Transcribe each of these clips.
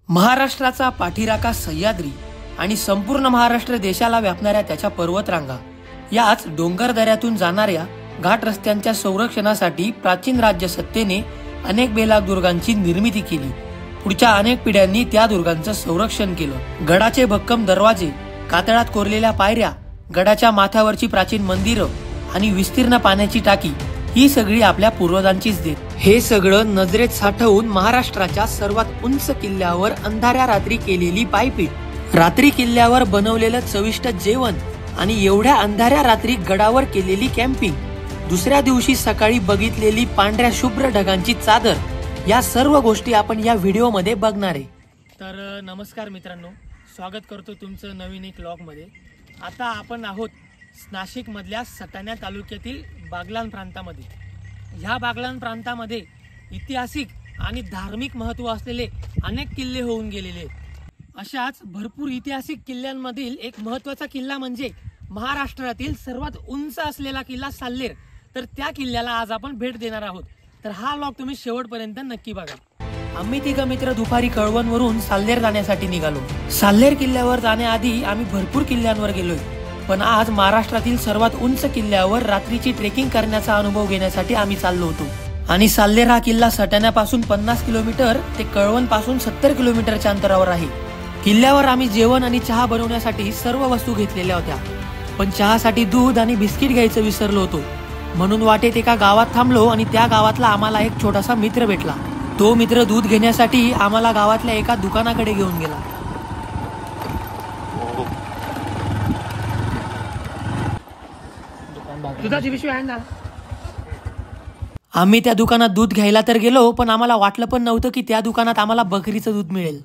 महाराष्ट्राचा पाठीराखा सह्याद्री आणि संपूर्ण महाराष्ट्र देशाला व्यापणाऱ्या त्याच्या पर्वतरांगा, याच डोंगर दऱ्यातून जाणाऱ्या घाट रस्त्यांच्या संरक्षणासाठी प्राचीन राज्य सत्तेने अनेक बेलाग दुर्गांची निर्मिती केली. पुढच्या अनेक पिढ्यांनी त्या दुर्गांचं संरक्षण केलं. गडाचे भक्कम दरवाजे, कातळात कोरलेल्या पायऱ्या, गडाच्या माथ्यावरची प्राचीन मंदिरं आणि विस्तीर्ण पाण्याची टाकी ही सगळी आपल्या पूर्वजांचीच देत. हे सगळं नजरेत साठवून महाराष्ट्राच्या सर्वात उंच किल्ल्यावर अंधाऱ्या रात्री केलेली पायपीट, रात्री किल्ल्यावर बनवलेलं चविष्ट जेवण आणि एवढ्या अंधाऱ्या रात्री गडावर केलेली कॅम्पिंग, दुसऱ्या दिवशी सकाळी बघितलेली पांढऱ्या शुभ्र ढगांची चादर, या सर्व गोष्टी आपण या व्हिडिओमध्ये बघणार आहे. तर नमस्कार मित्रांनो, स्वागत करतो तुमचं नवीन एक व्लॉगमध्ये. आता आपण आहोत नाशिक मधल्या सटाणा तालुक्यातील बागलाण प्रांतामध्ये. ह्या बागलाण प्रांतामध्ये ऐतिहासिक आणि धार्मिक महत्त्व असलेले अनेक किल्ले होऊन गेलेले आहेत. अशाच भरपूर ऐतिहासिक किल्ल्यांमधील एक महत्त्वाचा किल्ला म्हणजे महाराष्ट्रातील सर्वात उंच असलेला किल्ला साल्लेर. तर त्या किल्ल्याला आज आपण भेट देणार आहोत. तर हा व्लॉग तुम्ही शेवटपर्यंत नक्की बघा. आम्ही तिघ मित्र दुपारी कळवणवरून साल्लेर जाण्यासाठी निघालो. साल्लेर किल्ल्यावर जाण्याआधी आम्ही भरपूर किल्ल्यांवर गेलोय, पण आज महाराष्ट्रातील सर्वात उंच किल्ल्यावर रात्रीची ट्रेकिंग करण्याचा अनुभव घेण्यासाठी आम्ही चाललो होतो. आणि साल्लेर हा किल्ला सटाण्यापासून 50 किलोमीटर ते कळवण पासून 70 किलोमीटरच्या अंतरावर आहे. किल्ल्यावर आम्ही जेवण आणि चहा बनवण्यासाठी सर्व वस्तू घेतलेल्या होत्या, पण चहासाठी दूध आणि बिस्किट घ्यायचं विसरलो होतो. म्हणून वाटेत एका गावात थांबलो आणि त्या गावातला आम्हाला एक छोटासा मित्र भेटला. तो मित्र दूध घेण्यासाठी आम्हाला गावातल्या एका दुकानाकडे घेऊन गेला. दुधाची पिशवी आहे ना. आम्ही त्या दुकानात दूध घ्यायला तर गेलो, पण आम्हाला वाटलं पण नव्हतं की त्या दुकानात आम्हाला बकरीचं दूध मिळेल.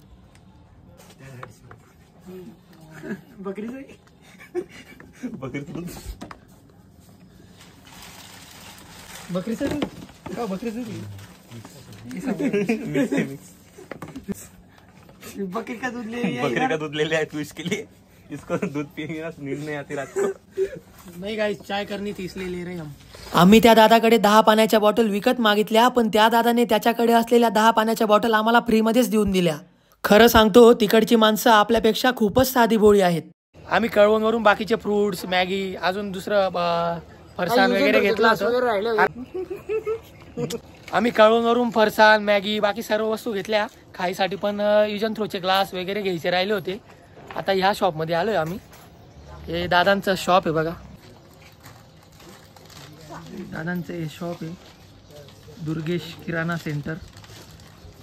बकरीचं बकरी का दूध ले लिया तू इसके लिए, इसको दूध पिएंगे ना नींद नहीं आती रात को. नहीं गाइस, चाय करनी थी इसलिए ले रहे हम. आम्ही त्या दादाकडे 10 पाण्याच्या बॉटल विकत मागितल्या, पण त्या दादाने त्याच्याकडे असलेल्या 10 पाण्याच्या बॉटल आम्हाला फ्री मध्येच देऊन दिल्या. खरं सांगतो, तिकडची माणसं आपल्यापेक्षा खूपच साधी भोळी आहेत. आम्ही कळवणवरून बाकीचे फ्रुट्स, मॅगी, अजून दुसरं फरसाण वगैरे घेतलं होतं. आम्ही कळवणवरून फरसाण, मॅगी, बाकी सर्व वस्तू घेतल्या. खायसाठी पण यूज अँड थ्रोचे ग्लास वगैरे घ्यायचे राहिले होते. आता ह्या शॉपमध्ये आलोय आम्ही. हे दादांचं शॉप आहे बघा. दादांचं हे शॉप आहे, दुर्गेश किराणा सेंटर.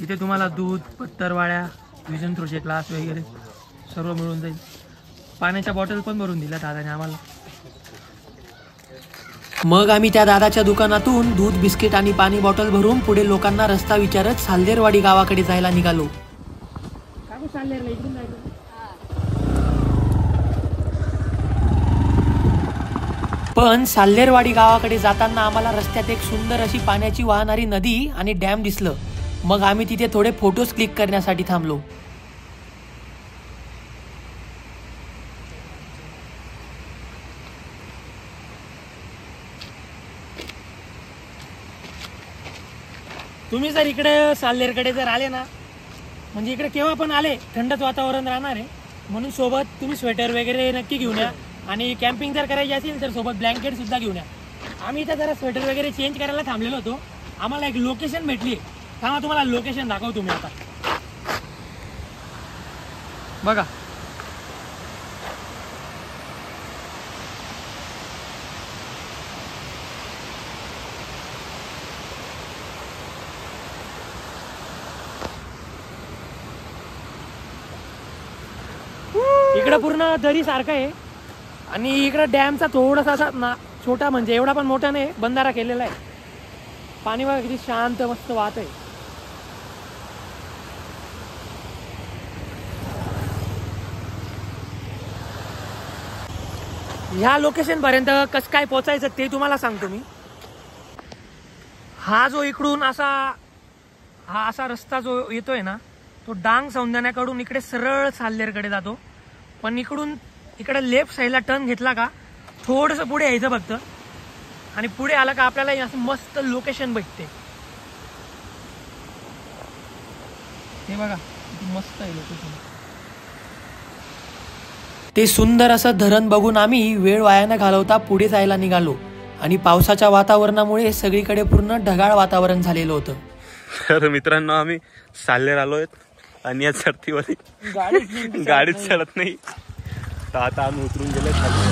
इथे तुम्हाला दूध, पत्तरवाळ्या, यूज अँड थ्रोचे ग्लास वगैरे सर्व मिळून जाईल. पाण्याच्या बॉटल पण भरून दिल्या दादाने आम्हाला. मग आम्ही त्या दादाच्या दुकानातून दूध, बिस्किट आणि पाणी बॉटल भरून पुढे लोकांना रस्ता विचारत साल्लेरवाडी गावाकडे जायला निघालो. पण साल्लेरवाडी गावाकडे जाताना आम्हाला रस्त्यात एक सुंदर अशी पाण्याची वाहणारी नदी आणि डॅम दिसलं. मग आम्ही तिथे थोडे फोटोज क्लिक करण्यासाठी थांबलो. तुम्ही जर इकडे साल्लेरकडे जर आले ना, म्हणजे इकडे केव्हा पण आले, थंडच वातावरण राहणार आहे. म्हणून सोबत तुम्ही स्वेटर वगैरे नक्की घेऊन या. आणि कॅम्पिंग जर करायची असेल तर सोबत ब्लँकेट सुद्धा घेऊन या. आम्ही इथं जरा स्वेटर वगैरे चेंज करायला थांबलेलो होतो. आम्हाला एक लोकेशन भेटली. थांबा, तुम्हाला लोकेशन दाखवतो तुम्ही. आता बघा, इकडं पूर्ण दरी सारखं आहे आणि इकडं डॅमचा थोडासा असा ना छोटा, म्हणजे एवढा पण मोठा नाही, बंधारा केलेला आहे. पाणी बघा किती शांत मस्त वाहत आहे. ह्या लोकेशन पर्यंत कसं काय पोहोचायचं ते तुम्हाला सांगतो मी. हा जो इकडून असा रस्ता जो येतोय ना, तो डांग सौंदण्याकडून इकडे सरळ साल्लेरकडे जातो. पण इकडे लेफ्ट साईडला टर्न घेतला का थोडंसं पुढे यायचं फक्त, आणि पुढे आला का आपल्याला असं मस्त लोकेशन भेटते. हे बघा, मस्त आहे लोकेशन. ते सुंदर असं धरण बघून आम्ही वेळ वाया न घालवता पुढे जायला निघालो आणि पावसाच्या वातावरणामुळे सगळीकडे पूर्ण ढगाळ वातावरण झालेलं होतं. तर मित्रांनो आम्ही साल्लेर आलोय आणि या चढतीवर गाडीच चढत नाही, तर आता आम्ही उतरून गेले खाली.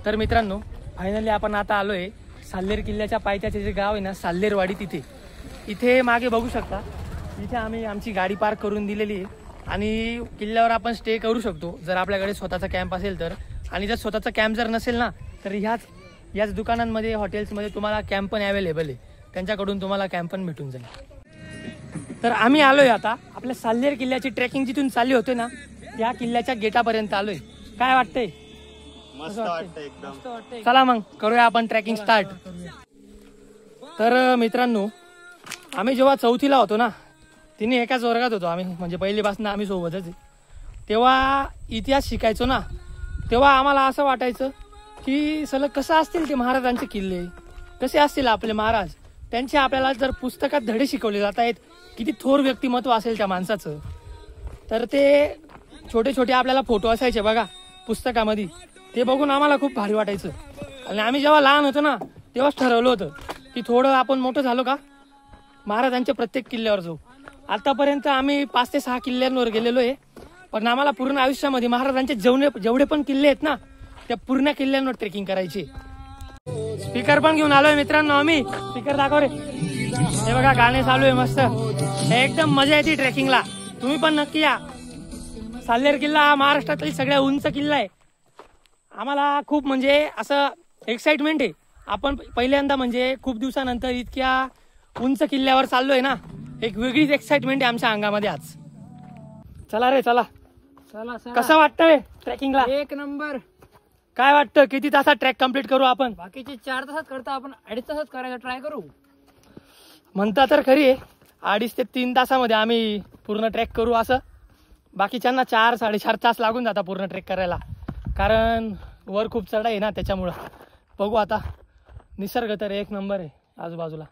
तर मित्रांनो फायनली आपण आता आलोय साल्लेर किल्ल्याच्या पायथ्याचे जे गाव आहे ना साल्लेरवाडी, इथे मागे बघू शकता. इथे आम्ही आमची गाडी पार्क करून दिलेली आहे आणि किल्ल्यावर आपण स्टे करू शकतो जर आपल्याकडे स्वतःचा कॅम्प असेल तर. आणि जर स्वतःचा कॅम्प जर नसेल ना तर याच दुकानांमध्ये हॉटेल्समध्ये तुम्हाला कॅम्प पण अवेलेबल आहे, त्यांच्याकडून तुम्हाला कॅम्प पण भेटून जाईल. तर आम्ही आलोय आता आपल्या साल्लेर किल्ल्याची ट्रेकिंग जिथून चालली होते ना त्या किल्ल्याच्या गेटापर्यंत आलोय. काय वाटतंय? मस्त वाटतंय एकदम. चला मग करूया आपण ट्रेकिंग स्टार्ट. तर मित्रांनो आम्ही जेव्हा चौथीला होतो ना, तिने एकाच वर्गात होतो आम्ही, म्हणजे पहिलीपासून आम्ही सोबतच आहे. तेव्हा इतिहास शिकायचो ना, तेव्हा आम्हाला असं वाटायचं की सलग कसं असतील ते महाराजांचे किल्ले, कसे असतील आपले महाराज, त्यांचे आपल्याला जर पुस्तकात धडे शिकवले जात आहेत, किती थोर व्यक्तिमत्व असेल त्या माणसाचं. तर ते छोटे छोटे आपल्याला फोटो असायचे बघा पुस्तकामध्ये, ते बघून आम्हाला खूप भारी वाटायचं. आणि आम्ही जेव्हा लहान होतो ना तेव्हाच ठरवलं होतं की थोडं आपण मोठं झालो का महाराजांच्या प्रत्येक किल्ल्यावर जाऊ. आतापर्यंत आम्ही 5 ते 6 किल्ल्यांवर गेलेलो आहे, पण आम्हाला पूर्ण आयुष्यामध्ये महाराजांचे जेवढे पण किल्ले आहेत ना त्या पूर्ण किल्ल्यांवर ट्रेकिंग करायची. स्पीकर पण घेऊन आलोय मित्रांनो आम्ही. स्पीकर दाखव रे. हे बघा गाणे चालू आहे मस्त, एकदम मजा येते ट्रेकिंगला. तुम्ही पण नक्की या. साल्लेर किल्ला हा महाराष्ट्रातील सगळ्यात उंच किल्ला आहे. आम्हाला खूप म्हणजे असं एक्साइटमेंट आहे. आपण पहिल्यांदा म्हणजे खूप दिवसानंतर इतक्या उंच किल्ल्यावर चाललोय ना, एक वेगळीच एक्साइटमेंट आहे आमच्या अंगामध्ये आज. चला रे चला. कसं वाटतंय ट्रेकिंगला? एक नंबर. काय वाटतं किती तासात ट्रॅक कम्प्लीट करू आपण? बाकीचे 4 तासात करता, आपण 2.5 तासात करायला ट्राय करू. म्हणता तर खरी आहे 2.5 ते 3 तासामध्ये आम्ही पूर्ण ट्रॅक करू असं. बाकीच्यांना 4 साडेचार तास लागून जातात पूर्ण ट्रेक करायला, कारण वर खूप चढाई आहे ना त्याच्यामुळं. बघू आता. निसर्ग तर एक नंबर आहे आजूबाजूला.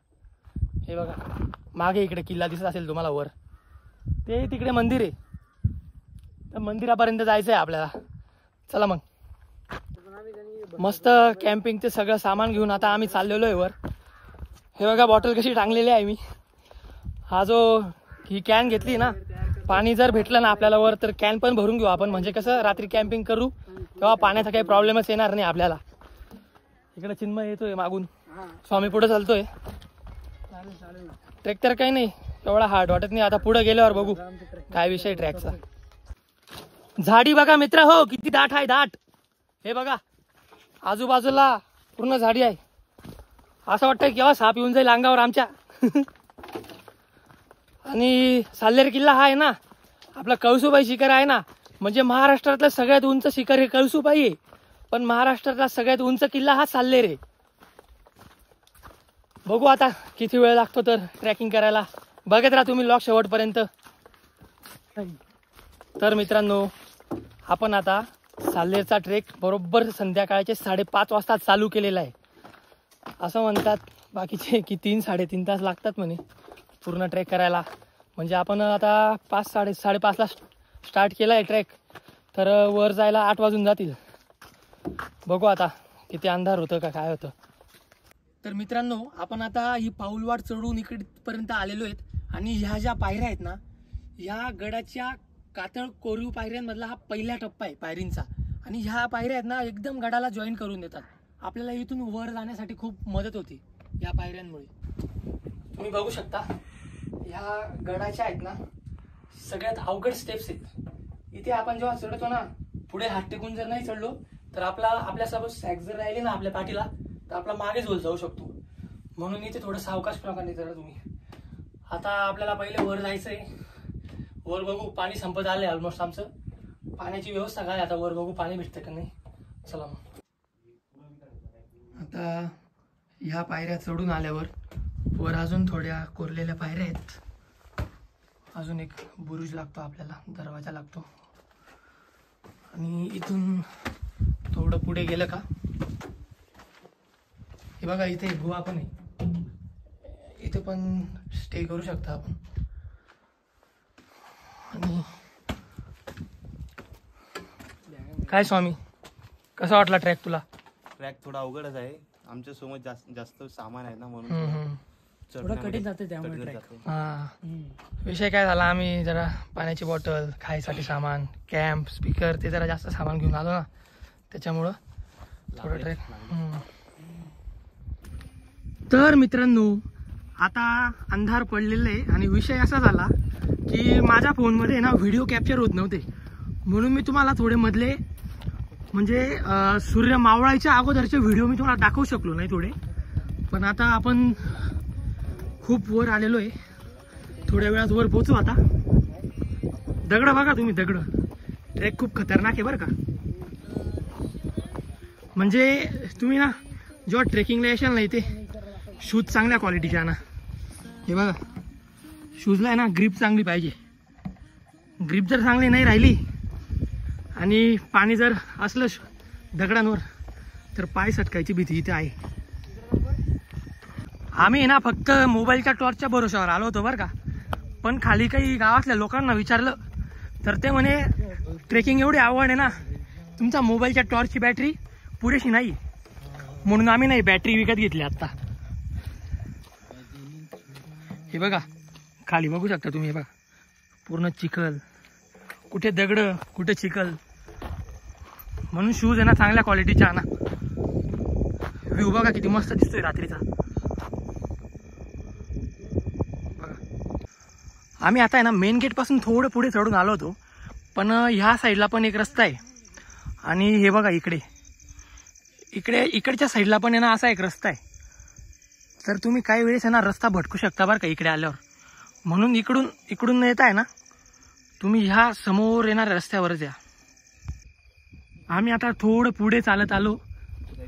हे बघा मागे इकडे किल्ला दिसत असेल तुम्हाला वर, ते तिकडे मंदिर आहे. तर मंदिरापर्यंत जायचं आहे आपल्याला. चला मग. मस्त कॅम्पिंगचं सगळं सामान घेऊन आता आम्ही चाललेलो आहे वर. हे बघा बॉटल कशी टांगलेली आहे मी. हा जो ही कॅन घेतली ना, पाणी जर भेटलं ना आपल्याला वर तर कॅन पण भरून घेऊ आपण, म्हणजे कसं रात्री कॅम्पिंग करू तेव्हा पाण्याचा काही प्रॉब्लेमच येणार नाही आपल्याला. इकडे चिन्मय येतोय मागून, स्वामी पुढे चालतोय. ट्रेक तर काही नाही एवढा हार्ड वाटत नाही. आता पुढे गेल्यावर बघू काय विषय ट्रॅकचा. झाडी बघा मित्र हो किती दाट आहे, दाट. हे बघा आजूबाजूला पूर्ण झाडी आहे. असं वाटतं केव्हा साप येऊन जाईल अंगावर आमच्या. आणि साल्लेर किल्ला हा आहे ना आपला कळसुबाई शिखर आहे ना, म्हणजे महाराष्ट्रातलं सगळ्यात उंच शिखर हे कळसुबाई आहे, पण महाराष्ट्रातला सगळ्यात उंच किल्ला हा साल्लेर आहे. बघू आता किती वेळ लागतो तर ट्रॅकिंग करायला. बघत राहा तुम्ही लॉक शेवटपर्यंत. तर मित्रांनो आपण आता साल्लेरचा ट्रेक बरोबर संध्याकाळचे 5:30 वाजता चालू केलेला आहे. असं म्हणतात बाकीचे की 3-3.5 तास लागतात म्हणे पूर्ण ट्रेक करायला. म्हणजे आपण आता 5-5:30ला स्टार्ट केला आहे ट्रेक, तर वर जायला 8 वाजून जातील. बघू आता किती अंधार होतं का काय होतं. तर मित्रांनो आपण आता ही पाऊलवाट चढून इकडपर्यंत आलेलो आहेत आणि ह्या ज्या पायऱ्या आहेत ना, ह्या गडाच्या कातळ कोरीव पायऱ्यांमधला हा पहिला टप्पा आहे पायरींचा. आणि ह्या पायऱ्या आहेत ना एकदम गडाला जॉईन करून देतात. आपल्याला इथून वर जाण्यासाठी खूप मदत होती या पायऱ्यांमुळे. तुम्ही बघू शकता ह्या गडाच्या आहेत ना सगळ्यात अवघड स्टेप्स आहेत. इथे आपण जेव्हा चढतो ना, पुढे हात टेकून जर नाही चढलो तर आपल्यासोबत सॅक जर राहिली ना आपल्या पाठीला तर आपला मागेच होल जाऊ शकतो. म्हणून इथे थोडं सावकाश प्रकारे चढा तुम्ही. आता आपल्याला पहिले वर जायचंय. वर बघू पाणी संपत आलंय ऑलमोस्ट आमचं. पाण्याची व्यवस्था काय आता वर बघू पाणी भेटतं का नाही. चला मग. आता ह्या पायऱ्या चढून आल्यावर वर अजून थोड्या कोरलेल्या पायऱ्या आहेत. अजून एक बुरुज लागतो आपल्याला, दरवाजा लागतो. आणि इथून थोडं पुढे गेलं का हे बघा इथे गुहा पण आहे, इथे पण स्टे करू शकता आपण. आणि काय स्वामी, कसा वाटला ट्रॅक तुला? ट्रॅक थोडा अवघडच आहे, आमच्या सोबत जास्त सामान आहे ना म्हणून थोडं कठीण जाते त्यामुळे. हा, विषय काय झाला, आम्ही जरा पाण्याची बॉटल, खायसाठी सामान, कॅम्प, स्पीकर ते जरा जास्त सामान घेऊन आलो ना, त्याच्यामुळं थोडं ट्रॅक. तर मित्रांनो, आता अंधार पडलेले आहे आणि विषय असा झाला की माझ्या फोनमध्ये ना व्हिडिओ कॅप्चर होत नव्हते, म्हणून मी तुम्हाला थोडे मधले म्हणजे सूर्य मावळायच्या अगोदरचे व्हिडिओ मी तुम्हाला दाखवू शकलो नाही थोडे. पण आता आपण खूप वर आलेलो आहे, थोड्या वेळात वर पोहोचू. आता दगड बघा तुम्ही, दगड. ट्रेक खूप खतरनाक आहे बरं का. म्हणजे तुम्ही ना जेव्हा ट्रेकिंगला येशाल ना, इथे शूज चांगल्या क्वालिटीचे आणा. हे बघा, शूजला आहे ना ग्रीप चांगली पाहिजे. ग्रीप जर चांगली नाही राहिली आणि पाणी जर असलं दगडांवर तर पाय सटकायची भीती इथे आहे. आम्ही ना फक्त मोबाईलच्या टॉर्चच्या भरोशावर आलो होतो बरं का. पण खाली काही गावातल्या लोकांना विचारलं तर ते म्हणे ट्रेकिंग एवढी आवड आहे ना, तुमचा मोबाईलच्या टॉर्चची बॅटरी पुरेशी नाही, म्हणून आम्ही नाही बॅटरी विकत घेतली आत्ता. हे बघा खाली बघू शकता तुम्ही, हे बघा पूर्ण चिखल, कुठे दगड कुठे चिखल. म्हणून शूज आहे ना चांगल्या क्वालिटीचे आणा. व्ह्यू बघा किती मस्त दिसतोय रात्रीचा. आम्ही आता आहे ना मेन गेट पासून थोडं पुढे चढून आलो होतो, पण ह्या साईडला पण एक रस्ता आहे आणि हे बघा इकडच्या साईडला पण आहे ना असा एक रस्ता आहे. तर तुम्ही काही वेळेस आहे ना रस्ता भटकू शकता बरं का इकडे आल्यावर. म्हणून इकडून येत आहे ना तुम्ही ह्या समोर येणाऱ्या रस्त्यावरच या. आम्ही आता थोडं पुढे चालत आलो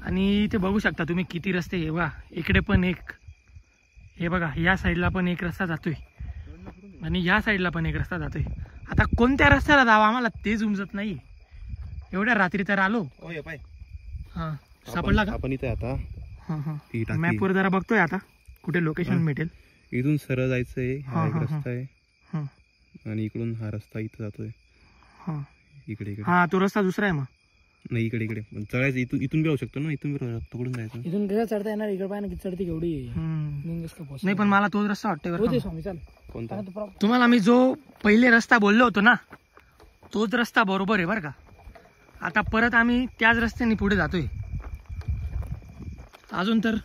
आणि इथे बघू शकता तुम्ही किती रस्ते. हे बघा इकडे पण एक, हे बघा या साईडला पण एक रस्ता जातोय आणि या साईडला पण एक रस्ता जातोय. आता कोणत्या रस्त्याला जावं आम्हाला तेच उमजत नाही. एवढ्या रात्री तर आलो. हा सापडला का? आपण इथे आता मॅपवर जरा बघतोय आता कुठे लोकेशन भेटेल. इथून सरळ जायचंय, हा एक रस्ता आहे आणि इकडून हा रस्ता इथं जातोय. इकडे हा तो रस्ता दुसरा आहे. मग नाही इकडे चढायचं, इथून जाऊ शकतो ना, इथून पकडून जायचं. इथून कसं चढता येणार? इकडे पाय ना किती चढती केवढी. नाही पण मला तोच रस्ता वाटतोय. स्वामी चाल. कोणता? तुम्हाला मी जो पहिले रस्ता बोललो होतो ना तोच रस्ता बरोबर आहे बरं का. आता परत आम्ही त्याच रस्त्याने पुढे जातोय. अजून तर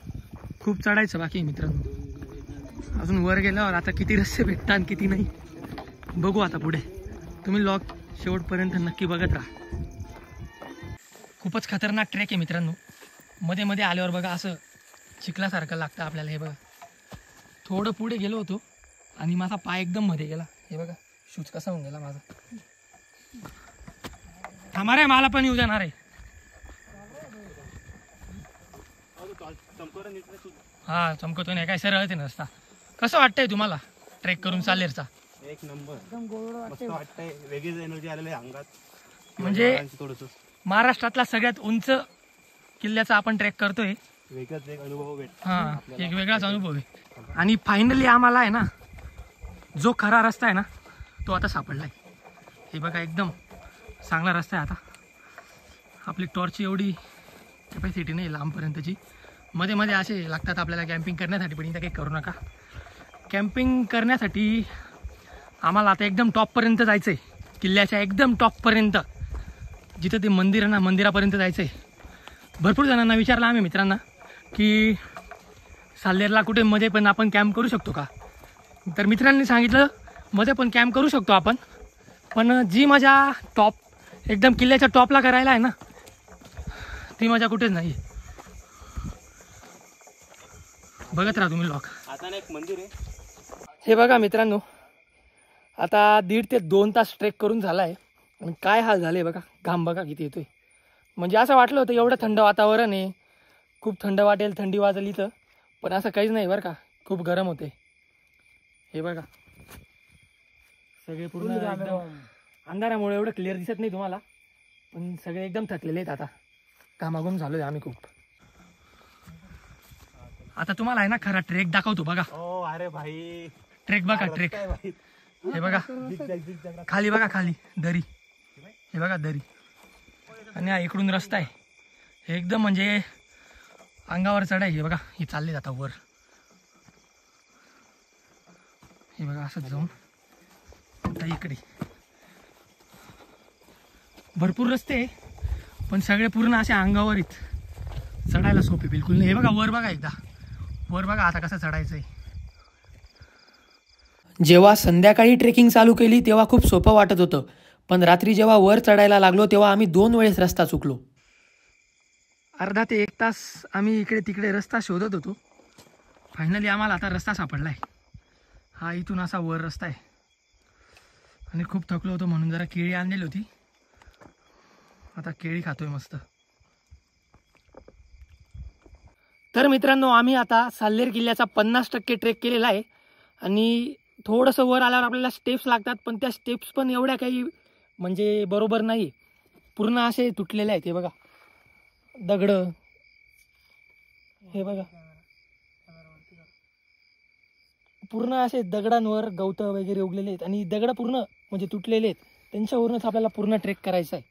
खूप चढायचं बाकी मित्रांनो. अजून वर गेल्यावर आता किती रस्ते भेटतात किती नाही बघू आता पुढे. तुम्ही लॉग शेवटपर्यंत नक्की बघत राहा. खूपच खतरनाक ट्रेक आहे मित्रांनो. मध्ये मध्ये आल्यावर बघा असं चिखलासारखं लागतं आपल्याला. हे बघा थोडं पुढे गेलो होतो आणि माझा पाय एकदम मध्ये गेला. हे बघा शूज कसा होऊन गेला माझा. थांबा रे, मला पण येऊ देणार आहे. हा चमकतो नाही काय, सरळ आहे रस्ता. कसं वाटतंय तुम्हाला ट्रेक करून साल्हेरचा? एक नंबर, मस्त वाटतंय. वेगळीच एनर्जी आलेली आहे अंगात. म्हणजे महाराष्ट्रातला सगळ्यात उंच किल्ल्याचा आपण ट्रेक करतोय. वेगळाच एक अनुभव भेटतो. हा एक वेगळाच अनुभव आहे. आणि फायनली आम्हाला आहे ना जो खरा रस्ता आहे ना तो आता सापडलाय. हे बघा एकदम चांगला रस्ता आहे. आता आपली टॉर्चची एवढी कॅपॅसिटी नाही लांबपर्यंतची. मध्ये मध्ये असे लागतात आपल्याला कॅम्पिंग करण्यासाठी, पण इथं काही करू नका. कॅम्पिंग करण्यासाठी आम्हाला आता एकदम टॉपपर्यंत जायचं आहे, किल्ल्याच्या एकदम टॉपपर्यंत, जिथं ते मंदिर आहे ना मंदिरापर्यंत जायचं आहे. भरपूर जणांना विचारलं आम्ही मित्रांना की साल्हेरला कुठे मध्ये पण आपण कॅम्प करू शकतो का. तर मित्रांनी सांगितलं मध्ये पण कॅम्प करू शकतो आपण, पण जी मजा टॉप एकदम किल्ल्याच्या टॉपला करायला आहे ना ती मजा कुठेच नाही. बघत राहा तुम्ही लॉक. आता एक मंदिर आहे. हे बघा मित्रांनो, आता 1.5 ते 2 तास ट्रेक करून झाला आहे आणि काय हाल झाले बघा. घाम बघा किती येतोय. म्हणजे असं वाटलं होतं एवढं थंड वातावरण आहे, खूप थंड वाटेल, थंडी वाजेल इथं, पण असं काहीच नाही बरं का. खूप गरम होते. हे बघा सगळे पूर्ण अंधारामुळे एवढं क्लिअर दिसत नाही तुम्हाला, पण सगळे एकदम थकलेले आहेत. आता घामाघूम झालोय आम्ही खूप. आता तुम्हाला आहे ना खरा ट्रेक दाखवतो बघा. अरे भाई ट्रेक बघा ट्रेक. हे बघा खाली बघा खाली दरी. हे बघा दरी आणि हा इकडून रस्ता आहे. हे एकदम म्हणजे अंगावर चढाय. हे बघा हे चालले जाता वर. हे बघा असं जाऊन आता इकडे भरपूर रस्ते आहे पण सगळे पूर्ण असे अंगावर आहेत. चढायला सोपे बिलकुल नाही. हे बघा वर बघा एकदा वर बघा आता कसं चढायचंय. जेव्हा संध्याकाळी ट्रेकिंग चालू केली तेव्हा खूप सोपं वाटत होतं पण रात्री जेव्हा वर चढायला लागलो तेव्हा आम्ही 2 वेळेस रस्ता चुकलो. अर्धा ते 1 तास आम्ही इकडे तिकडे रस्ता शोधत होतो. फायनली आम्हाला आता रस्ता सापडलाय. हा इथून असा वर रस्ता आहे आणि खूप थकलो होतो म्हणून जरा केळी आणलेली होती. आता केळी खातोय मस्त. तर मित्रांनो आम्ही आता साल्लेर किल्ल्याचा 50% ट्रेक केलेला आहे आणि थोडंसं वर आल्यावर आपल्याला स्टेप्स लागतात पण त्या स्टेप्स पण एवढ्या काही म्हणजे बरोबर नाही. पूर्ण असे तुटलेले आहेत. हे बघा दगड. हे बघा पूर्ण असे दगडांवर गवत वगैरे उगलेले आहेत आणि दगड पूर्ण म्हणजे तुटलेले आहेत. त्यांच्यावरूनच आपल्याला पूर्ण ट्रेक करायचा आहे.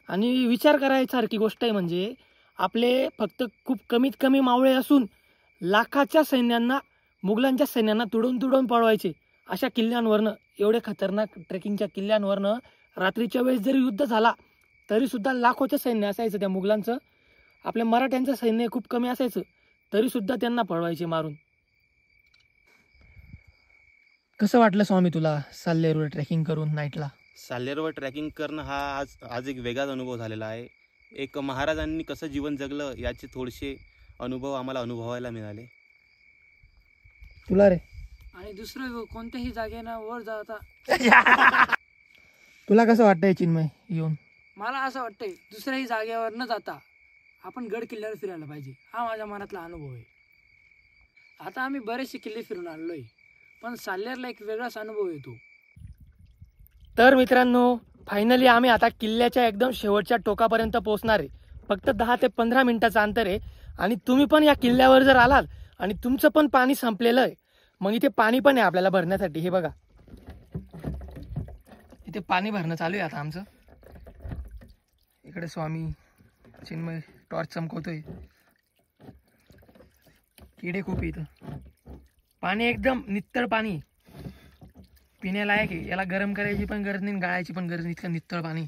आणि विचार करायसारखी गोष्ट आहे म्हणजे आपले फक्त खूप कमीत कमी मावळे असून लाखाच्या सैन्यांना मुघलांच्या सैन्यांना तुडून पळवायचे. अशा किल्ल्यांवरनं एवढे खतरनाक ट्रेकिंगच्या किल्ल्यांवरनं रात्रीच्या वेळेस जरी युद्ध झाला तरी सुद्धा लाखोचं सैन्य असायचं त्या मुघलांचं. आपल्या मराठ्यांचं सैन्य खूप कमी असायचं तरी सुद्धा त्यांना पळवायचे मारून. कसं वाटलं स्वामी तुला साल्लेरवर ट्रेकिंग करून नाईटला? साल्लेरवर ट्रॅकिंग करणं हा आज एक वेगळाच अनुभव झालेला आहे. एक महाराजांनी कसं जीवन जगलं याचे थोडेसे अनुभव आम्हाला अनुभवायला मिळाले. तुला रे? आणि दुसरं कोणत्याही जागेनं वर जाता तुला कसं वाटतंय चिन्मय येऊन? मला असं वाटतंय दुसऱ्याही जागेवर न जाता आपण गड किल्ल्यावर फिरायला पाहिजे. हा माझ्या मनातला अनुभव आहे. आता आम्ही बरेचसे किल्ले फिरून आलोय पण साल्लेरला एक वेगळाच अनुभव येतो. तर मित्रांनो फायनली आम्ही आता किल्ल्याच्या एकदम शेवटच्या टोकापर्यंत पोहोचणार आहे. फक्त 10 ते 15 मिनिटाचं अंतर आहे आणि तुम्ही पण या किल्ल्यावर जर आलात आणि तुमचं पण पाणी संपलेलं आहे मग इथे पाणी पण आहे आपल्याला भरण्यासाठी. हे बघा इथे पाणी भरणं चालू आहे आता आमचं. इकडे स्वामी चिन्मय टॉर्च चमकवतोय. किडे खूप इथं. पाणी एकदम नित्तळ पाणी पिण्यालायक आहे. याला गरम करायची पण गरज नाही गाळायची पण गरज नाही. इतकं नित्तळ पाणी.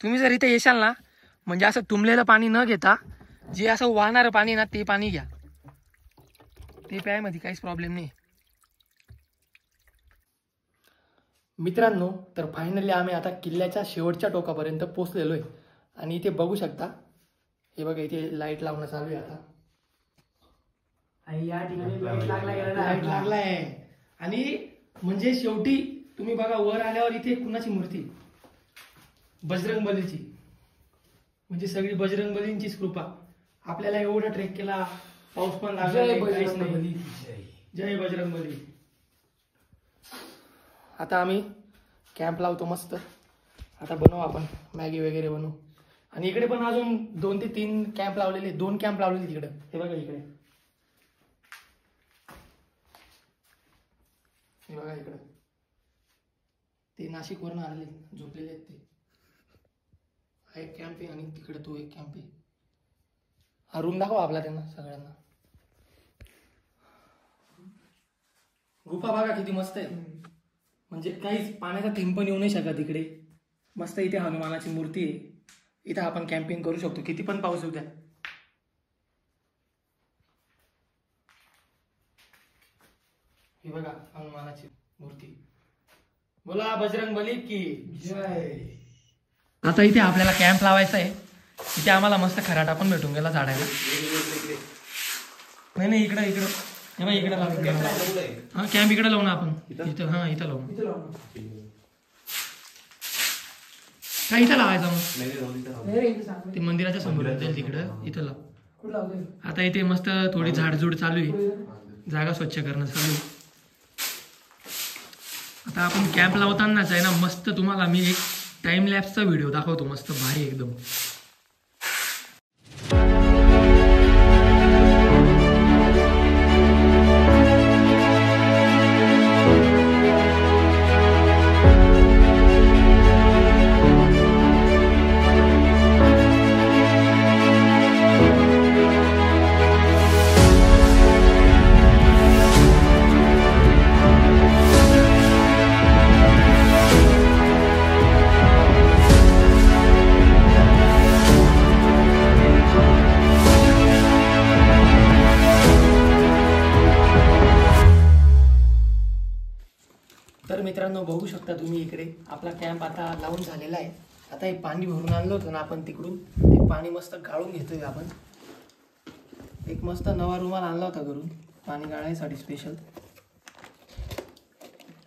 तुम्ही जर इथे येशाल ना म्हणजे असं तुंबलेलं पाणी न घेता जे असं वाहणारं पाणी ना ते पाणी घ्या. ते प्यायमध्ये काहीच प्रॉब्लेम नाही. मित्रांनो तर फायनली आम्ही आता किल्ल्याच्या शेवटच्या टोकापर्यंत पोहोचलेलो आहे आणि इथे बघू शकता. हे बघा इथे लाईट लावणं चालू आहे आता. आणि या ठिकाणी लाईट लागलाय आणि म्हणजे शेवटी तुम्ही बघा वर आल्यावर इथे कुणाची मूर्ती? बजरंगबलीची. म्हणजे सगळी बजरंगबलींचीच कृपा. आपल्याला एवढा ट्रेक केला पाऊस पण लागला नाही. जय बजरंगबली. आता आम्ही कॅम्प लावतो मस्त. आता बनवू आपण मॅगी वगैरे बनवू. आणि इकडे पण अजून 2 ते 3 कॅम्प लावलेले. 2 कॅम्प लावलेले तिकडे. हे बघा इकडे. हे बघा इकडे ते नाशिकवरून आलेले झोपलेले आहेत ते. हा एक कॅम्प आहे आणि तिकडे तो एक कॅम्प आहे. हा रूम दाखवा आपला त्यांना सगळ्यांना. गुफा बघा किती मस्त आहे. म्हणजे काहीच पाण्याचा थेंब पण येऊ नाही शकत इकडे. मस्त इथे हनुमानाची मूर्ती आहे. इथे आपण कॅम्पिंग करू शकतो किती पण पाऊस येऊ द्या. हे बघा हनुमानाची मूर्ती. बोला बजरंगबली की जय. आता इथे आपल्याला कॅम्प लावायचा आहे. इथे आम्हाला मस्त खराटा पण भेटून गेला झाडायला. नाही इकडं हे बघा इकडे लावू. हा कॅम्प इकडे लावू ना आपण. इथं हा इथं लावू. काय इथं लावायचं मग? ते मंदिराच्या समोर जाईल तिकडं. इथं लाव. आता इथे मस्त थोडी झाडझूड चालू आहे. जागा स्वच्छ करणं चालू आहे. आता आपण कॅम्प लावतानाच आहे ना मस्त तुम्हाला मी एक टाइम लॅप्सचा व्हिडिओ दाखवतो मस्त भारी एकदम. मित्रांनो बघू शकता तुम्ही इकडे आपला कॅम्प आता लावून झालेला आहे. आता हे पाणी भरून आणलं होतं ना आपण तिकडून, ते पाणी मस्त गाळून घेतोय आपण. एक मस्त नवा रुमाल आणला होता घरून पाणी गाळायसाठी स्पेशल.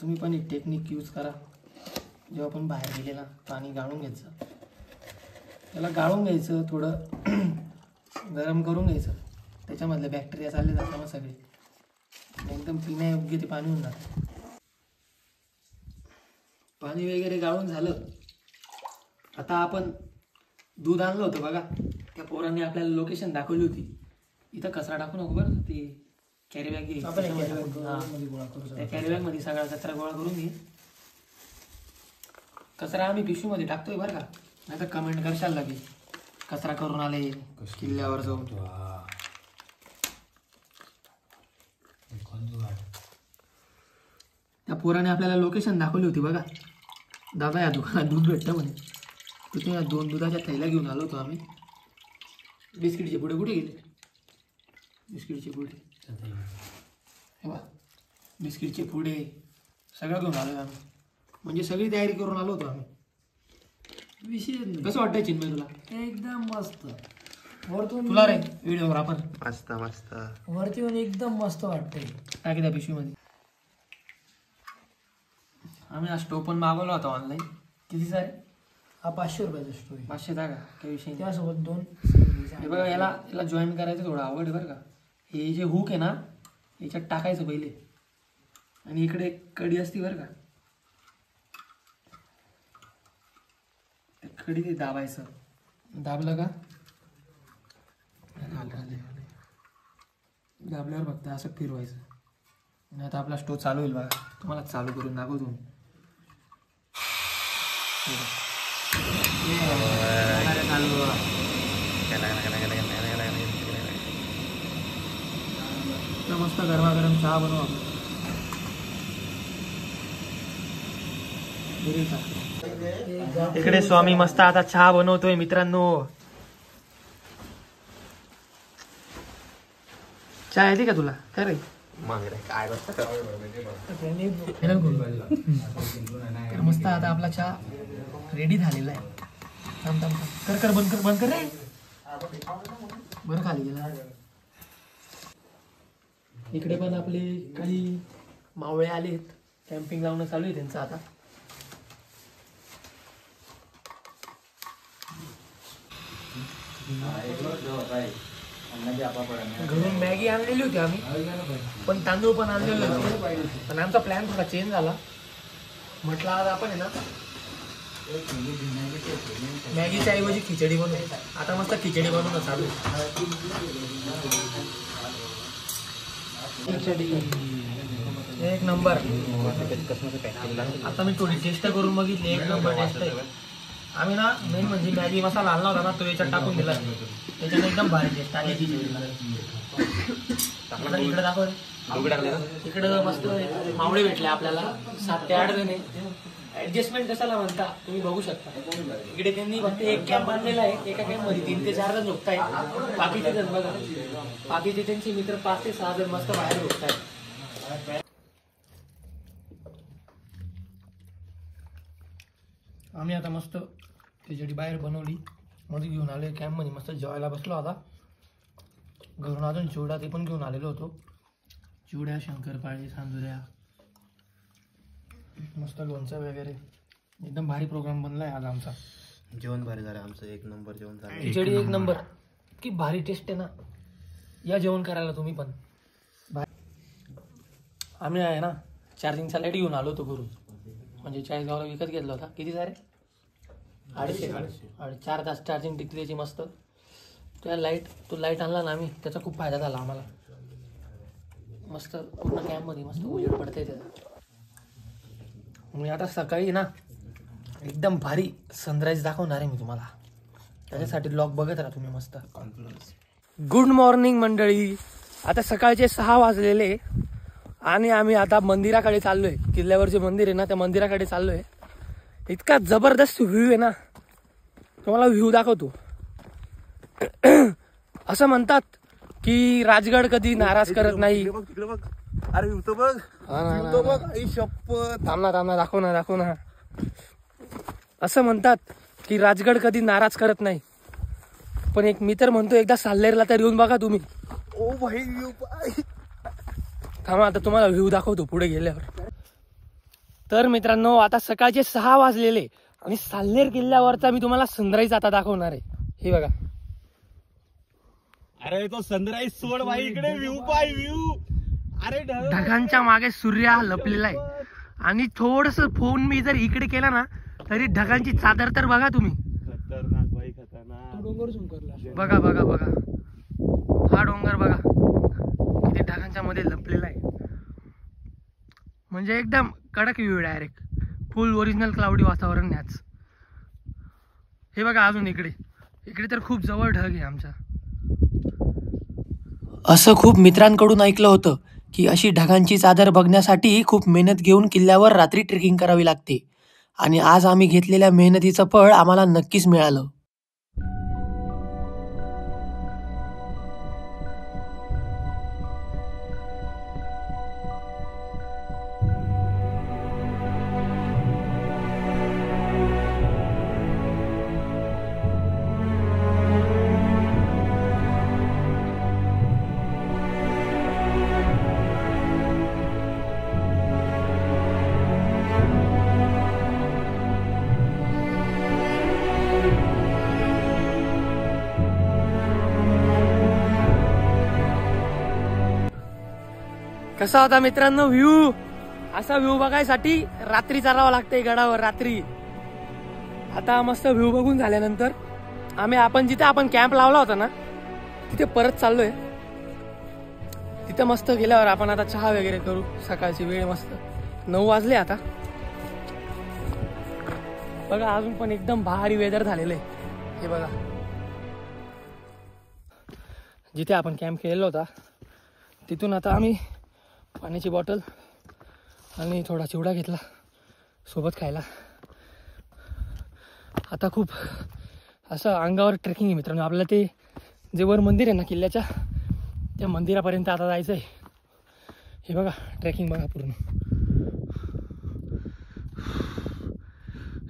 तुम्ही पण एक टेक्निक यूज करा जेव्हा पण बाहेर गेलेला पाणी गाळून घ्यायचं. त्याला गाळून घ्यायचं, थोडं गरम करून घ्यायचं, त्याच्यामधले बॅक्टेरिया चालले जातात मग सगळे, एकदम पिण्यायोग्य ते पाणी होऊन जातं. पाणी वगैरे गाळून झालं. आता आपण दूध आणलं होतं बघा, त्या पोरांनी आपल्याला लोकेशन दाखवली होती. इथं कचरा टाकू नको बरं, ते कॅरी बॅग घे, त्या कॅरी बॅग मध्ये सगळा कचरा गोळा करून घे. कचरा आम्ही पिशवीमध्ये टाकतोय बरं का, नाही तर कमेंट करशाल लागेल कचरा करून आले किल्ल्यावर जाऊन. त्या पोराने आपल्याला लोकेशन दाखवली होती बघा. दादा या दुकानात दूध भेटतं म्हणे, तिथून या 2 दुधाच्या थैल्या घेऊन आलो होतो आम्ही. बिस्किटचे पुढे कुठे गेले? बिस्किटचे पुढे हे बा, बिस्किटचे पुढे सगळं घेऊन आलो आम्ही, म्हणजे सगळी तयारी करून आलो होतो आम्ही. विषय कसं वाटतंय चिन्मय तुला? एकदम मस्त. वरतून तुला रे व्हिडिओवर आपण मस्त मस्त वरती येऊन एकदम मस्त वाटतंय. टाकी त्या पिशवीमध्ये. आम्ही हा स्टोव पण मागवला होता ऑनलाईन. किती सारे? हा 500 रुपयाचा स्टोरी. 500 का काही विषय नाही. त्यासोबत 2 हे बघा, याला जॉईन करायचं थोडं अवघड आहे बरं का. हे जे हुक आहे ना, याच्यात टाकायचं पहिले, आणि इकडे एक कडी असते बरं का, कडी ते दाबायचं. दाबलं का, दाबल्यावर फक्त असं फिरवायचं, आणि आता आपला स्टोव चालू होईल बघा. तुम्हाला चालू करून दाखवतो. मस्त गरमागरम चहा बनवू आपण. इकडे स्वामी मस्त आता चहा बनवतोय मित्रांनो. चहा येते का तुला? काय रे काय तर मस्त आता आपला चहा रेडी झालेला आहे. थांब थांब थांब, कर बंद कर, बंद कर रे. बरं खाली गेला. इकडे पण आपले काही मावळे आलेत, कॅम्पिंग लावणं चालू आहे त्यांचं आता. घरून मॅगी आणलेली होती आम्ही, पण तांदूळ पण आणलेले होते, पण आमचा प्लॅन थोडा चेंज झाला. म्हटलं आज आपण आहे ना मॅगीच्या ऐवजी खिचडी बनवू. आता मस्त खिचडी बनवणं चालू. एक नंबर. आता मी थोडी टेस्ट करून बघितली, एक नंबर टेस्ट आहे. आम्ही ना मेन म्हणजे मॅगी मसाला आणला होता ना, तो याच्यात टाकून दिला, त्याच्याने एकदम भारी टेस्ट आली खिचडीला. इकडे दाखव, इकडे मस्त मावळे भेटले आपल्याला 7 ते 8 जण. ऍडजस्टमेंट कशाला म्हणता तुम्ही बघू शकता. इकडे त्यांनी फक्त एक कॅम्प बांधलेला आहे, एका कॅम्प मध्ये 3 ते 4 जण झोपतायत. बाकीचे जण बघा, बाकीचे त्यांचे मित्र 5 ते 6 जण मस्त बाहेर झोपतायत. आम्ही आता मस्त खिचडी बाहेर बनवली, मध्ये घेऊन आले कॅम्प मध्ये, मस्त जेवायला बसलो. आता घरून अजून चिवडा ते पण घेऊन आलेलो होतो. चिवड्या, शंकरपाळी, सांजुऱ्या, मस्त लोणचं वगैरे. एकदम भारी प्रोग्राम बनलाय आज आमचा. जेवण भारी झालं आमचं, एक नंबर जेवण झालं. खिचडी एक नंबर, की भारी टेस्ट आहे ना. या जेवण करायला तुम्ही पण. आम्ही आहे ना चार्जिंगचा लाईट घेऊन आलो होतो घरून, म्हणजे 40 गावाला विकत घेतला होता. किती सारे? 250. 4 तास चार्जिंग टिकली त्याची मस्त. तो लाईट आणला ना आम्ही, त्याचा खूप फायदा झाला आम्हाला. मस्त पूर्ण कॅम्पमध्ये मस्त उजेड पडते त्याचा. मी आता सकाळी ना एकदम भारी सनराईज दाखवणार आहे मी तुम्हाला, त्याच्यासाठी ब्लॉग बघत राहा तुम्ही मस्त. गुड मॉर्निंग मंडळी. आता सकाळचे 6 वाजलेले आणि आम्ही आता मंदिराकडे चाललोय. किल्ल्यावर जे मंदिर आहे ना, त्या मंदिराकडे चाललोय. इतका जबरदस्त व्ह्यू आहे ना, तुम्हाला व्ह्यू दाखवतो. असं म्हणतात की राजगड कधी नाराज करत नाही, अरे तो बघ हा ना, तो बघ आई शपथ. थांब ना दाखव ना. असं म्हणतात की राजगड कधी नाराज करत नाही, पण एक मी तर म्हणतो एकदा साल्लेरला तर येऊन बघा तुम्ही. ओ भाई व्यू पाय. थांबा आता तुम्हाला व्ह्यू दाखवतो पुढे गेल्यावर. तर मित्रांनो आता सकाळचे 6 वाजलेले आणि साल्लेर किल्ल्यावरचा मी तुम्हाला सनराईज आता दाखवणार आहे. हे बघा. अरे तो सनराईज सोड भाई, इकडे व्ह्यू पाय व्ह्यू. अरे ढगांच्या मागे सूर्य हा लपलेला आहे आणि थोडस फोन मी जर इकडे केला ना तरी ढगांची चादर तर बघा तुम्ही. खतरनाक भाई खतरनाक. डोंगर झूम करला. बघा हा डोंगर बघा किती ढगांच्या मध्ये लपलेला आहे. म्हणजे एकदम कडक व्ह्यू डायरेक्ट फुल ओरिजिनल क्लाउडी वातावरण याच. हे बघा अजून इकडे तर खूप जवळ ढग आहे आमच्या. असं खूप मित्रांकडून ऐकलं होतं की अशी ढगांची चादर बघण्यासाठी खूप मेहनत घेऊन किल्ल्यावर रात्री ट्रेकिंग करावी लागते आणि आज आम्ही घेतलेल्या मेहनतीचं फळ आम्हाला नक्कीच मिळालं. कसा होता मित्रांनो व्ह्यू? असा व्ह्यू बघायसाठी रात्री चालावं लागतंय गडावर रात्री. आता मस्त व्ह्यू बघून झाल्यानंतर आपण जिथे कॅम्प लावला होता ना तिथे परत चाललोय. तिथे मस्त गेल्यावर आपण आता चहा वगैरे करू. सकाळची वेळ मस्त 9 वाजले आता. बघा अजून पण एकदम भारी वेदर झालेलं आहे. हे बघा जिथे आपण कॅम्प केलेला होता तिथून आता आम्ही पाण्याची बॉटल आणि थोडा चिवडा घेतला सोबत खायला. आता खूप असं अंगावर ट्रेकिंग आहे मित्रांनो. आपल्याला ते जे वर मंदिर आहे ना किल्ल्याच्या त्या मंदिरापर्यंत आता जायचं आहे. हे बघा ट्रेकिंग बघा पूर्ण.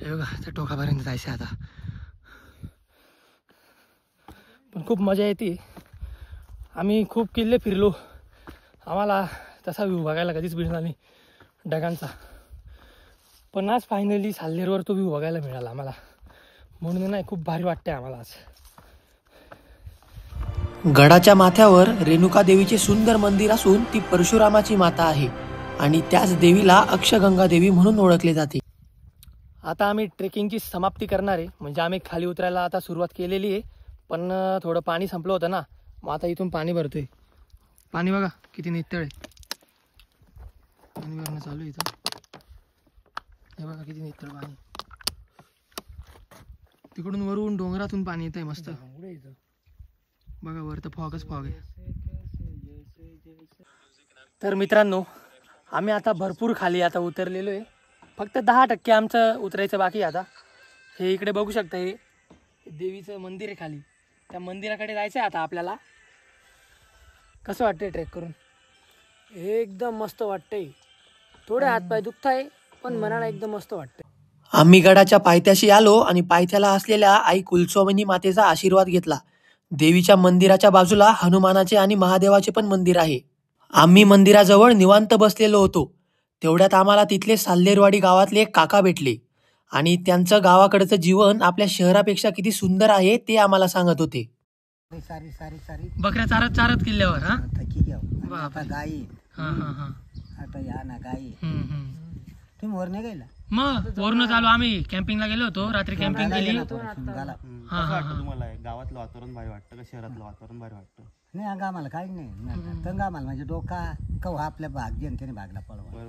हे बघा त्या टोकापर्यंत जायचं आता. पण खूप मजा येते. आम्ही खूप किल्ले फिरलो, आम्हाला तसा व्ह्यू बघायला कधीच मिळणार नाही ढगांचा. पण आज फायनली साल्लेरवर तो व्ह्यू बघायला मिळाला आम्हाला. म्हणून नाही खूप भारी वाटतंय आम्हाला आज. गडाच्या माथ्यावर रेणुका देवीचे सुंदर मंदिर असून ती परशुरामाची माता आहे आणि त्याच देवीला अक्षगंगा देवी म्हणून ओळखले जाते. आता आम्ही ट्रेकिंगची समाप्ती करणार आहे. म्हणजे आम्ही खाली उतरायला आता सुरुवात केलेली आहे, पण थोडं पाणी संपलं होतं ना, मग आता इथून पाणी भरतोय. पाणी बघा किती नितळ आहे. पाणी भरणं चालू आहे इथं. हे बघा किती नितळ पाणी. तिकडून वरून डोंगरातून पाणी येत आहे मस्त. बघा वर तर फॉगच फॉग आहे. तर मित्रांनो आम्ही आता भरपूर खाली आता उतरलेलो आहे. फक्त 10% आमचं उतरायचं बाकी आता. हे इकडे बघू शकता, हे देवीचं मंदिर आहे खाली. त्या मंदिराकडे जायचं आहे आता आपल्याला. कसं वाटतंय ट्रेक करून? एकदम मस्त वाटतंय. थोडे हातपाय दुखत आहे पण मनाला एकदम मस्त वाटतंय. आम्ही गडाच्या पायथ्याशी आलो आणि पायथ्याला असलेल्या आई कुलस्वामिनी मातेचा आशीर्वाद घेतला. देवीच्या मंदिराच्या बाजूला हनुमानाचे आणि महादेवाचे पण मंदिर आहे. आम्ही मंदिराजवळ निवांत बसलेलो होतो. तेवढ्यात आम्हाला तिथले साल्लेरवाडी गावातले एक काका भेटले आणि त्यांचं गावाकडचं जीवन आपल्या शहरापेक्षा किती सुंदर आहे ते आम्हाला सांगत होते. सारी बकऱ्या चारत चारत किल्ल्यावर. हा थकी गया. आता गाई. हा हा हा. आता या ना गाई. तुम्ही वर नाही गेला? मग वरूनच आलो आम्ही. कॅम्पिंगला गेलो होतो, रात्री कॅम्पिंग केली. गाला तुम्हाला गावातलं वातावरण भारी वाटतं का शहरातलं वातावरण भारी वाटतं? नाही अंगा आम्हाला काही नाही. तंग आम्हाला म्हणजे डोका कवा आपल्या भाग जनतेने भागला पळवा.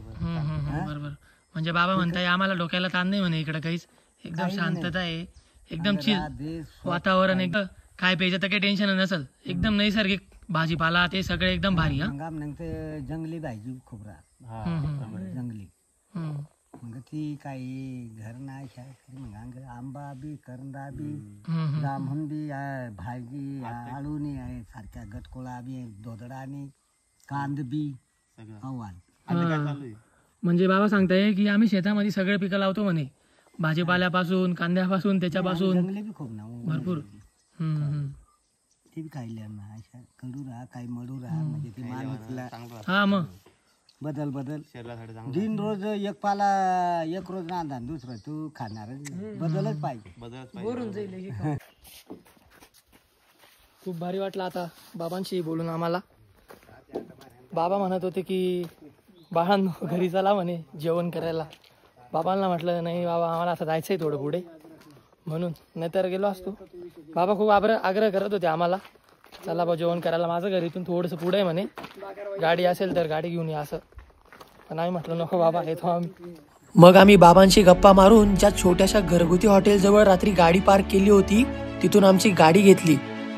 बरोबर. म्हणजे बाबा म्हणताय आम्हाला डोक्याला ताण नाही म्हणे इकडे काहीच. एकदम शांतता आहे, एकदम चिल वातावरण. एकदम काय प्यायचं तर काही टेन्शन नसेल. एकदम नैसर्गिक भाजीपाला ते सगळे एकदम भारी. हा ते जंगली भाजी खूप राहत. जंगली मग ती काही घर नाही. मग आंबा बी करंदा बी जामून बी आहे, भाजी आळूनी आहे, सारख्या गटकोळा बी, दोदडा आणि कांद बी आव्हान. म्हणजे बाबा सांगताय की आम्ही शेतामध्ये सगळे पिकं लावतो म्हणे, भाजीपाल्यापासून, कांद्यापासून, त्याच्यापासून जंगले बी खूप ना भरपूर. ते बी खायला ना अशा कडूरा काही मडूरा म्हणजे ते माणूसला हा मग बदल दिन रोज एक पाला एक रोज रांधा दुसरं तू खाणार बदलच पाहिजे. बोरून जाईल. खूप भारी वाटलं आता बाबांशी बोलून आम्हाला. बाबा म्हणत होते की बाळांनो घरी चला म्हणे जेवण करायला. बाबांना म्हटलं नाही बाबा आम्हाला आता जायचंय थोडं पुढे म्हणून, नाहीतर गेलो असतो. बाबा खूप आग्रह करत होते आम्हाला, चला बा जेवण करायला, माझं घर इथून थोडंसं पुढे आहे म्हणे, गाडी असेल तर गाडी घेऊन या असं. पण आम्ही म्हटलं नको बाबा येतो आम्ही. मग आम्ही बाबांशी गप्पा मारून ज्या छोट्याशा घरगुती हॉटेलजवळ रात्री गाडी पार्क केली होती तिथून आमची गाडी घेतली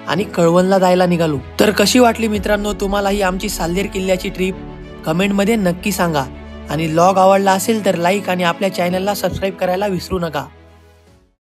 आणि कळवणला जायला निघालो. तर कशी वाटली मित्रांनो तुम्हाला ही आमची साल्हेर किल्ल्याची ट्रिप? कमेंटमध्ये नक्की सांगा आणि व्लॉग आवडला असेल तर लाईक आणि आपल्या चॅनलला सबस्क्राईब करायला विसरू नका.